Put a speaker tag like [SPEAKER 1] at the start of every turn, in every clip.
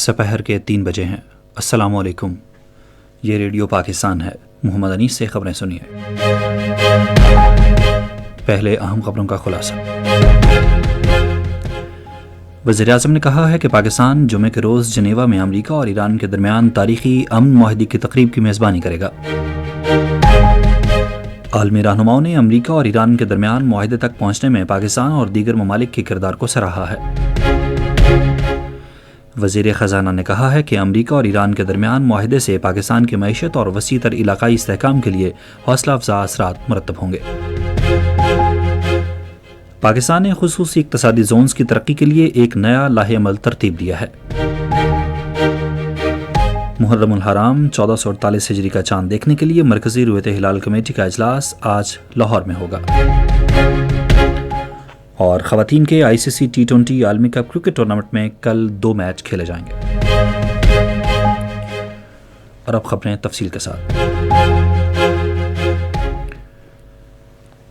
[SPEAKER 1] سپہر کے 3 بجے ہیں۔ السلام علیکم، یہ ریڈیو پاکستان ہے۔ محمد انیس سے خبریں سنیے۔ پہلے اہم خبروں کا خلاصہ۔ وزیر اعظم نے کہا ہے کہ پاکستان جمعے کے روز جنیوا میں امریکہ اور ایران کے درمیان تاریخی امن معاہدے کی تقریب کی میزبانی کرے گا۔ عالمی رہنماؤں نے امریکہ اور ایران کے درمیان معاہدے تک پہنچنے میں پاکستان اور دیگر ممالک کے کردار کو سراہا ہے۔ وزیر خزانہ نے کہا ہے کہ امریکہ اور ایران کے درمیان معاہدے سے پاکستان کی معیشت اور وسیع تر علاقائی استحکام کے لیے حوصلہ افزا اثرات مرتب ہوں گے۔ پاکستان نے خصوصی اقتصادی زونز کی ترقی کے لیے ایک نیا لائحہ عمل ترتیب دیا ہے۔ محرم الحرام 1448 ہجری کا چاند دیکھنے کے لیے مرکزی رؤیت ہلال کمیٹی کا اجلاس آج لاہور میں ہوگا۔ اور خواتین کے آئی سی سی T20 عالمی کپ کرکٹ ٹورنامنٹ میں کل 2 میچ کھیلے جائیں گے۔ اور اب خبریں تفصیل کے ساتھ۔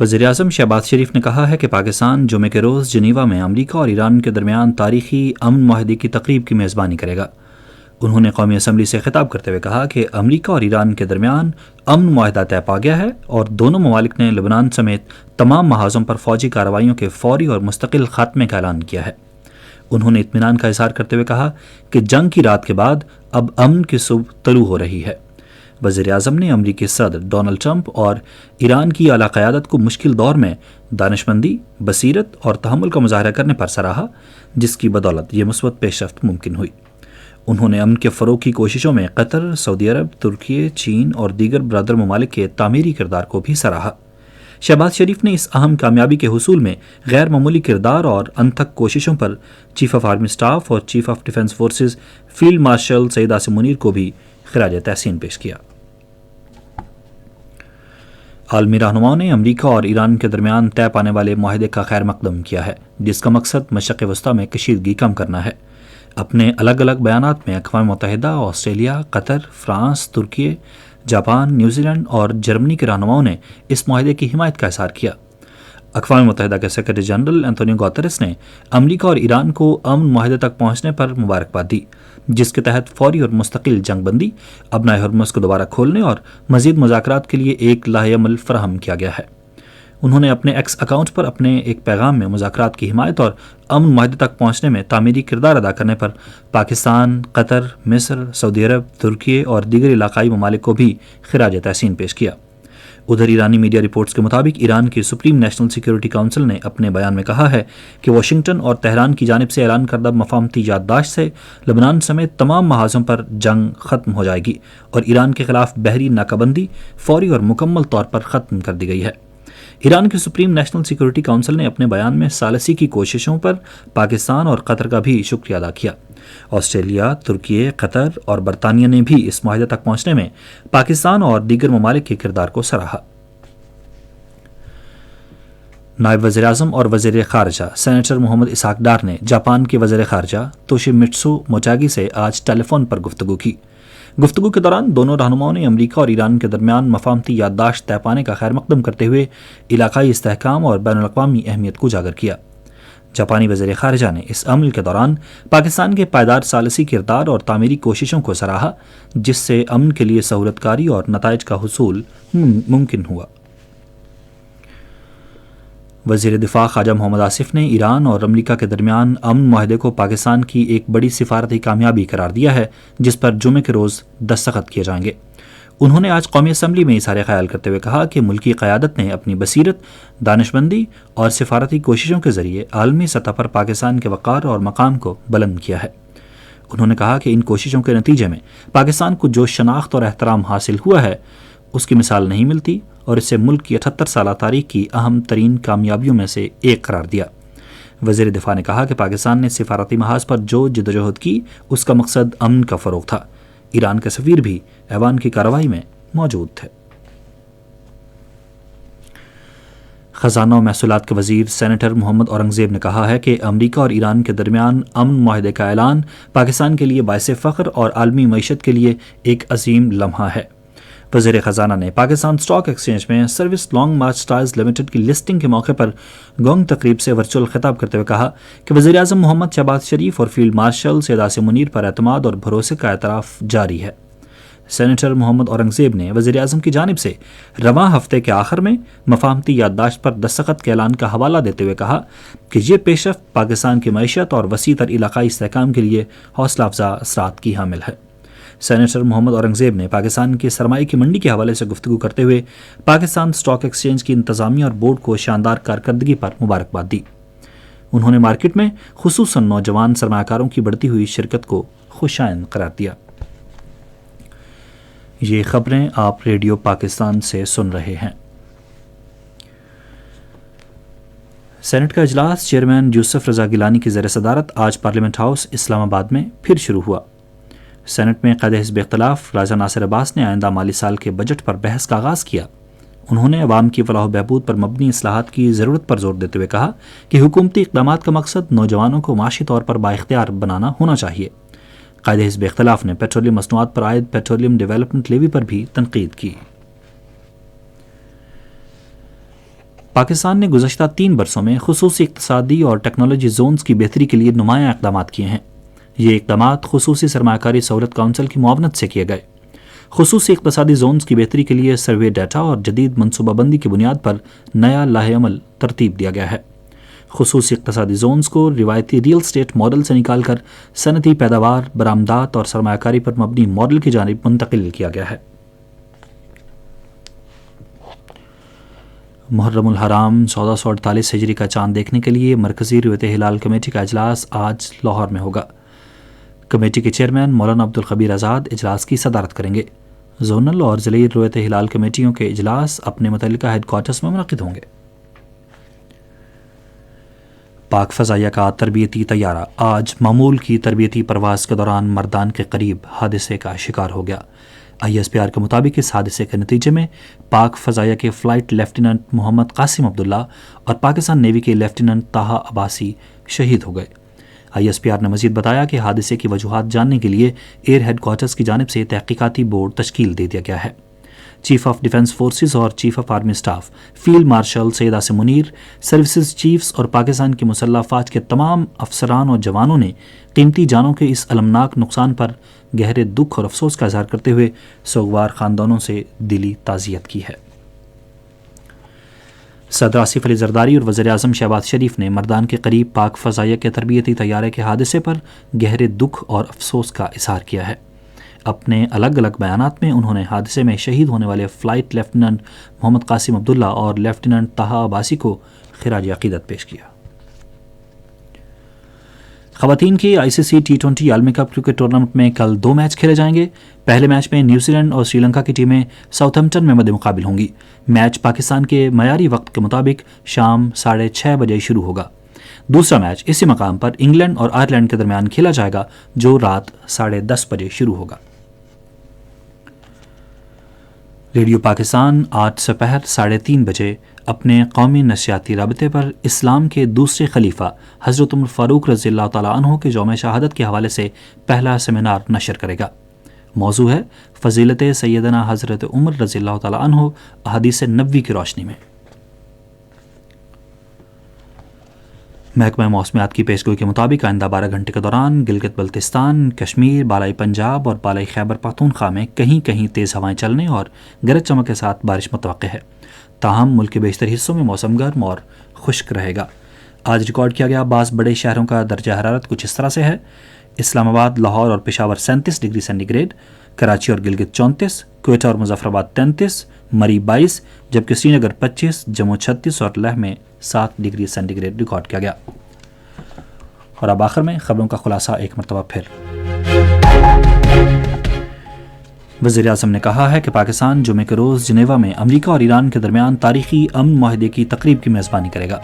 [SPEAKER 1] وزیر اعظم شہباز شریف نے کہا ہے کہ پاکستان جمعے کے روز جنیوا میں امریکہ اور ایران کے درمیان تاریخی امن معاہدے کی تقریب کی میزبانی کرے گا۔ انہوں نے قومی اسمبلی سے خطاب کرتے ہوئے کہا کہ امریکہ اور ایران کے درمیان امن معاہدہ طے پا گیا ہے اور دونوں ممالک نے لبنان سمیت تمام محاذوں پر فوجی کارروائیوں کے فوری اور مستقل خاتمے کا اعلان کیا ہے۔ انہوں نے اطمینان کا اظہار کرتے ہوئے کہا کہ جنگ کی رات کے بعد اب امن کی صبح طلوع ہو رہی ہے۔ وزیر اعظم نے امریکی صدر ڈونلڈ ٹرمپ اور ایران کی اعلیٰ قیادت کو مشکل دور میں دانشمندی، بصیرت اور تحمل کا مظاہرہ کرنے پر سراہا، جس کی بدولت یہ مثبت پیش رفت ممکن ہوئی۔ انہوں نے امن کے فروغ کی کوششوں میں قطر، سعودی عرب، ترکی، چین اور دیگر برادر ممالک کے تعمیری کردار کو بھی سراہا۔ شہباز شریف نے اس اہم کامیابی کے حصول میں غیر معمولی کردار اور انتھک کوششوں پر چیف آف آرمی اسٹاف اور chief of defence forces field marshal Saeed Asim Munir کو بھی خراج تحسین پیش کیا۔ عالمی رہنماؤں نے امریکہ اور ایران کے درمیان طے پانے والے معاہدے کا خیر مقدم کیا ہے، جس کا مقصد مشرق وسطیٰ میں کشیدگی کم کرنا ہے۔ اپنے الگ الگ بیانات میں اقوام متحدہ، آسٹریلیا، قطر، فرانس، ترکی، جاپان، نیوزی لینڈ اور جرمنی کے رہنماؤں نے اس معاہدے کی حمایت کا اظہار کیا۔ اقوام متحدہ کے سیکرٹری جنرل اینٹونیو گوتریس نے امریکہ اور ایران کو امن معاہدے تک پہنچنے پر مبارکباد دی، جس کے تحت فوری اور مستقل جنگ بندی، ابنائے ہرمز کو دوبارہ کھولنے اور مزید مذاکرات کے لیے ایک لائحہ عمل فراہم کیا گیا ہے۔ انہوں نے اپنے ایکس اکاؤنٹ پر اپنے ایک پیغام میں مذاکرات کی حمایت اور امن معاہدے تک پہنچنے میں تعمیری کردار ادا کرنے پر پاکستان، قطر، مصر، سعودی عرب، ترکی اور دیگر علاقائی ممالک کو بھی خراج تحسین پیش کیا۔ ادھر ایرانی میڈیا رپورٹس کے مطابق ایران کی سپریم نیشنل سیکیورٹی کونسل نے اپنے بیان میں کہا ہے کہ واشنگٹن اور تہران کی جانب سے اعلان کردہ مفاہمتی یادداشت سے لبنان سمیت تمام محاذوں پر جنگ ختم ہو جائے گی اور ایران کے خلاف بحری ناکہ بندی فوری اور مکمل طور پر ختم کر دی گئی ہے۔ ایران کی سپریم نیشنل سیکیورٹی کونسل نے اپنے بیان میں ثالثی کی کوششوں پر پاکستان اور قطر کا بھی شکریہ ادا کیا۔ آسٹریلیا، ترکی، قطر اور برطانیہ نے بھی اس معاہدے تک پہنچنے میں پاکستان اور دیگر ممالک کے کردار کو سراہا۔ نائب وزیر اعظم اور وزیر خارجہ سینیٹر محمد اسحاق ڈار نے جاپان کے وزیر خارجہ توشیمتسو موچاگی سے آج ٹیلی فون پر گفتگو کی۔ گفتگو کے دوران دونوں رہنماؤں نے امریکہ اور ایران کے درمیان مفاہمتی یادداشت طے پانے کا خیر مقدم کرتے ہوئے علاقائی استحکام اور بین الاقوامی اہمیت کو اجاگر کیا۔ جاپانی وزیر خارجہ نے اس عمل کے دوران پاکستان کے پائیدار ثالثی کردار اور تعمیری کوششوں کو سراہا، جس سے امن کے لیے سہولت کاری اور نتائج کا حصول ممکن ہوا۔ وزیر دفاع خواجہ محمد آصف نے ایران اور امریکہ کے درمیان امن معاہدے کو پاکستان کی ایک بڑی سفارتی کامیابی قرار دیا ہے، جس پر جمعے کے روز دستخط کیے جائیں گے۔ انہوں نے آج قومی اسمبلی میں اظہار خیال کرتے ہوئے کہا کہ ملکی قیادت نے اپنی بصیرت، دانشمندی اور سفارتی کوششوں کے ذریعے عالمی سطح پر پاکستان کے وقار اور مقام کو بلند کیا ہے۔ انہوں نے کہا کہ ان کوششوں کے نتیجے میں پاکستان کو جو شناخت اور احترام حاصل ہوا ہے، اس کی مثال نہیں ملتی اور اسے ملک کی 78 سالہ تاریخ کی اہم ترین کامیابیوں میں سے ایک قرار دیا۔ وزیر دفاع نے کہا کہ پاکستان نے سفارتی محاذ پر جو جدوجہد کی، اس کا مقصد امن کا فروغ تھا۔ ایران کے سفیر بھی ایوان کی کارروائی میں موجود تھے۔ خزانہ و محصولات کے وزیر سینیٹر محمد اورنگزیب نے کہا ہے کہ امریکہ اور ایران کے درمیان امن معاہدے کا اعلان پاکستان کے لیے باعث فخر اور عالمی معیشت کے لیے ایک عظیم لمحہ ہے۔ وزیر خزانہ نے پاکستان اسٹاک ایکسچینج میں service long march tyres limited کی لسٹنگ کے موقع پر گونگ تقریب سے ورچوئل خطاب کرتے ہوئے کہا کہ وزیر اعظم محمد شہباز شریف اور فیلڈ مارشل سید عاصم منیر پر اعتماد اور بھروسے کا اعتراف جاری ہے۔ سینیٹر محمد اورنگزیب نے وزیر اعظم کی جانب سے رواں ہفتے کے آخر میں مفاہمتی یادداشت پر دستخط کے اعلان کا حوالہ دیتے ہوئے کہا کہ یہ پیش رفت پاکستان کی معیشت اور وسیع تر علاقائی استحکام کے لیے حوصلہ افزا اثرات کی حامل ہے۔ سینیٹر محمد اورنگزیب نے پاکستان کی سرمایہ کی منڈی کے حوالے سے گفتگو کرتے ہوئے پاکستان اسٹاک ایکسچینج کی انتظامیہ اور بورڈ کو شاندار کارکردگی پر مبارکباد دی۔ انہوں نے مارکیٹ میں خصوصاً نوجوان سرمایہ کاروں کی بڑھتی ہوئی شرکت کو خوشائند قرار دیا۔ یہ خبریں آپ ریڈیو پاکستان سے سن رہے ہیں۔ سینٹ کا اجلاس چیئرمین یوسف رضا گیلانی کی زیر صدارت آج پارلیمنٹ ہاؤس اسلام آباد میں پھر شروع ہوا۔ سینٹ میں قائد حزب اختلاف راجہ ناصر عباس نے آئندہ مالی سال کے بجٹ پر بحث کا آغاز کیا۔ انہوں نے عوام کی فلاح و بہبود پر مبنی اصلاحات کی ضرورت پر زور دیتے ہوئے کہا کہ حکومتی اقدامات کا مقصد نوجوانوں کو معاشی طور پر بااختیار بنانا ہونا چاہیے۔ قائد حزب اختلاف نے پیٹرولیم مصنوعات پر عائد پیٹرولیم ڈیولپمنٹ لیوی پر بھی تنقید کی۔ پاکستان نے گزشتہ 3 برسوں میں خصوصی اقتصادی اور ٹیکنالوجی زونز کی بہتری کے لیے نمایاں اقدامات کیے ہیں۔ یہ اقدامات خصوصی سرمایہ کاری سہولت کونسل کی معاونت سے کیے گئے۔ خصوصی اقتصادی زونز کی بہتری کے لیے سروے ڈیٹا اور جدید منصوبہ بندی کی بنیاد پر نیا لاہ عمل ترتیب دیا گیا ہے۔ خصوصی اقتصادی زونز کو روایتی ریئل اسٹیٹ ماڈل سے نکال کر صنعتی پیداوار، برآمدات اور سرمایہ کاری پر مبنی ماڈل کی جانب منتقل کیا گیا ہے۔ محرم الحرام 1448 ہجری کا چاند دیکھنے کے لیے مرکزی رویت ہلال کمیٹی کا اجلاس آج لاہور میں ہوگا۔ کمیٹی کے چیئرمین مولانا عبدالخبیر آزاد اجلاس کی صدارت کریں گے۔ زونل اور ضلعی رویت ہلال کمیٹیوں کے اجلاس اپنے متعلقہ ہیڈ کوارٹرز میں منعقد ہوں گے۔ پاک فضائیہ کا تربیتی طیارہ آج معمول کی تربیتی پرواز کے دوران مردان کے قریب حادثے کا شکار ہو گیا۔ ISPR کے مطابق اس حادثے کے نتیجے میں پاک فضائیہ کے فلائٹ لیفٹیننٹ محمد قاسم عبداللہ اور پاکستان نیوی کے لیفٹیننٹ طاہا عباسی شہید ہو گئے۔ ISPR نے مزید بتایا کہ حادثے کی وجوہات جاننے کے لیے ایئر ہیڈ کوارٹرز کی جانب سے تحقیقاتی بورڈ تشکیل دے دیا گیا ہے۔ چیف آف ڈیفنس فورسز اور chief of army staff field marshal Syed Asim Munir, services chiefs اور پاکستان کی مسلح افواج کے تمام افسران اور جوانوں نے قیمتی جانوں کے اس المناک نقصان پر گہرے دکھ اور افسوس کا اظہار کرتے ہوئے سوگوار خاندانوں سے دلی تعزیت کی ہے۔ صدر آصف علی زرداری اور وزیر اعظم شہباز شریف نے مردان کے قریب پاک فضائیہ کے تربیتی طیارے کے حادثے پر گہرے دکھ اور افسوس کا اظہار کیا ہے۔ اپنے الگ الگ بیانات میں انہوں نے حادثے میں شہید ہونے والے فلائٹ لیفٹیننٹ محمد قاسم عبداللہ اور لیفٹیننٹ طاہا عباسی کو خراج عقیدت پیش کیا۔ خواتین کی ICC T20 عالمی کپ کرکٹ ٹورنامنٹ میں کل 2 میچ کھیلے جائیں گے۔ پہلے میچ میں نیوزی لینڈ اور سری لنکا کی ٹیمیں ساؤتھ ہمپٹن میں مد مقابل ہوں گی۔ میچ پاکستان کے معیاری وقت کے مطابق شام 6:30 بجے شروع ہوگا۔ دوسرا میچ اسی مقام پر انگلینڈ اور آئرلینڈ کے درمیان کھیلا جائے گا جو رات 10:30 بجے شروع ہوگا۔ ریڈیو پاکستان آج سپہر 3:30 بجے اپنے قومی نشریاتی رابطے پر اسلام کے دوسرے خلیفہ حضرت عمر فاروق رضی اللہ تعالیٰ عنہ کے یوم شہادت کے حوالے سے پہلا سیمینار نشر کرے گا۔ موضوع ہے فضیلت سیدنا حضرت عمر رضی اللہ تعالیٰ عنہ احادیث نبوی کی روشنی میں۔ محکمہ موسمیات کی پیشگوئی کے مطابق آئندہ 12 گھنٹے کے دوران گلگت بلتستان، کشمیر، بالائی پنجاب اور بالائی خیبر پختونخوا میں کہیں کہیں تیز ہوائیں چلنے اور گرج چمک کے ساتھ بارش متوقع ہے۔ تاہم ملک کے بیشتر حصوں میں موسم گرم اور خشک رہے گا۔ آج ریکارڈ کیا گیا بعض بڑے شہروں کا درجہ حرارت کچھ اس طرح سے ہے: اسلام آباد، لاہور اور Peshawar 37 degree centigrade, Karachi اور گلگت 34، کوئٹہ اور مظفر آباد 33، مری 22، جبکہ سری نگر 25، جموں 36 اور لیہ میں 7 ڈگری سینٹی گریڈ ریکارڈ کیا گیا۔ اور اب آخر میں خبروں کا خلاصہ ایک مرتبہ پھر۔ وزیر اعظم نے کہا ہے کہ پاکستان جمعے کے روز جنیوا میں امریکہ اور ایران کے درمیان تاریخی امن معاہدے کی تقریب کی میزبانی کرے گا۔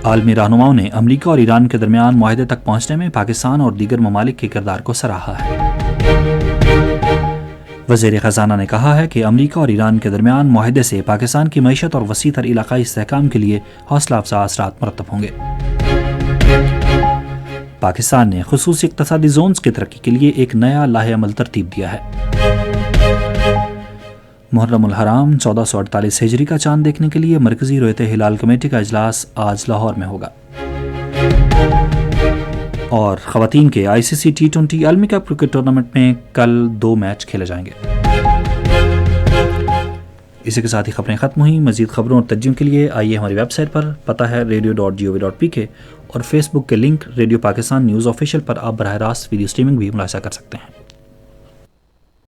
[SPEAKER 1] عالمی رہنماؤں نے امریکہ اور ایران کے درمیان معاہدے تک پہنچنے میں پاکستان اور دیگر ممالک کے کردار کو سراہا ہے۔ وزیر خزانہ نے کہا ہے کہ امریکہ اور ایران کے درمیان معاہدے سے پاکستان کی معیشت اور وسیع تر علاقائی استحکام کے لیے حوصلہ افزا اثرات مرتب ہوں گے۔ پاکستان نے خصوصی اقتصادی زونز کی ترقی کے لیے ایک نیا لاہ عمل ترتیب دیا ہے۔ محرم الحرام 1448 ہجری کا چاند دیکھنے کے لیے مرکزی رؤیت ہلال کمیٹی کا اجلاس آج لاہور میں ہوگا۔ اور خواتین کے ICC T20 عالمی کپ کرکٹ ٹورنامنٹ میں کل 2 میچ کھیلے جائیں گے۔ اسی کے ساتھ ہی خبریں ختم ہوئیں۔ مزید خبروں اور تجزیوں کے لیے آئیے ہماری ویب سائٹ پر، پتہ ہے radio.gov.pk، اور فیس بک کے link radio Pakistan news official پر آپ براہ راست ویڈیو سٹریمنگ بھی ملاحظہ کر سکتے ہیں۔